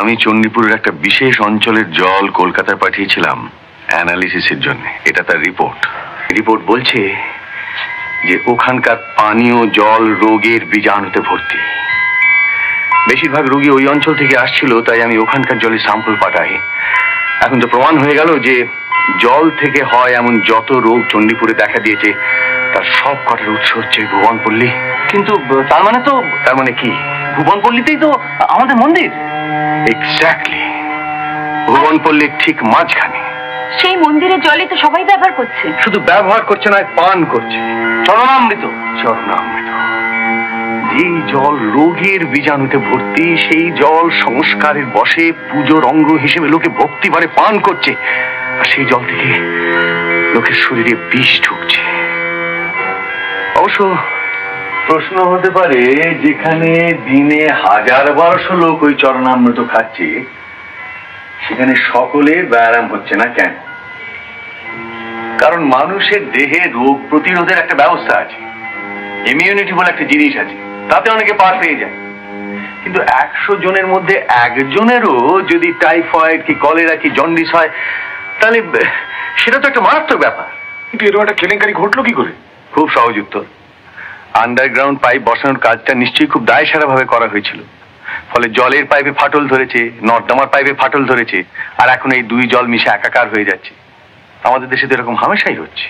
আমি চণ্ডীপুরের একটা বিশেষ অঞ্চলের জল কলকাতায় পাঠিয়েছিলাম অ্যানালিসিসের জন্য। এটা তার রিপোর্ট বলছে যে ওখানকার পানীয় জল রোগের বীজাণুতে ভর্তি। বেশিরভাগ রোগী ওই অঞ্চল থেকে আসছিল, তাই আমি ওখানকার জলের স্যাম্পল পাঠাই। এখন তো প্রমাণ হয়ে গেল যে জল থেকে হয় এমন যত রোগ চণ্ডীপুরে দেখা দিয়েছে তার সব কটার উৎস হচ্ছে ভুবনপল্লী। কিন্তু তার মানে কি? ভুবনপল্লীতেই তো আমাদের মন্দির। এক্স্যাক্টলি, ভুবনপল্লীর ঠিক মাঝখানে। সেই মন্দিরের জলই তো সবাই ব্যবহার করছে। শুধু ব্যবহার করছে না, পান করছে। চরণামৃত। যে জল রোগের বীজাণুতে ভর্তি, সেই জল সংস্কারের বশে পুজোর অঙ্গ হিসেবে লোকে ভক্তিবারে পান করছে, আর সেই জল থেকে লোকের শরীরে বিষ ঢুকছে। অবশ্য প্রশ্ন হতে পারে, যেখানে দিনে 1000-1200 লোক ওই চরণামৃত খাচ্ছে, সেখানে সকলের ব্যায়াম হচ্ছে না কেন? কারণ মানুষের দেহে রোগ প্রতিরোধের একটা ব্যবস্থা আছে, ইমিউনিটি বলে একটা জিনিস আছে, তাতে অনেকে পার পেয়ে যায়। কিন্তু 100 জনের মধ্যে একজনেরও যদি টাইফয়েড কি কলেরা কি জন্ডিস হয়, তাহলে সেটা তো একটা মারাত্মক ব্যাপার। কিন্তু এরকম একটা কেলেঙ্কারি ঘটলো কি করে? খুব সহজ উত্তর। আন্ডারগ্রাউন্ড পাইপ বসানোর কাজটা নিশ্চয়ই খুব দায়সারা ভাবে করা হয়েছিল। ফলে জলের পাইপে ফাটল ধরেছে, নর্দমার পাইপে ফাটল ধরেছে, আর এখন এই দুই জল মিশে একাকার হয়ে যাচ্ছে। আমাদের দেশে তো এরকম হামেশাই হচ্ছে।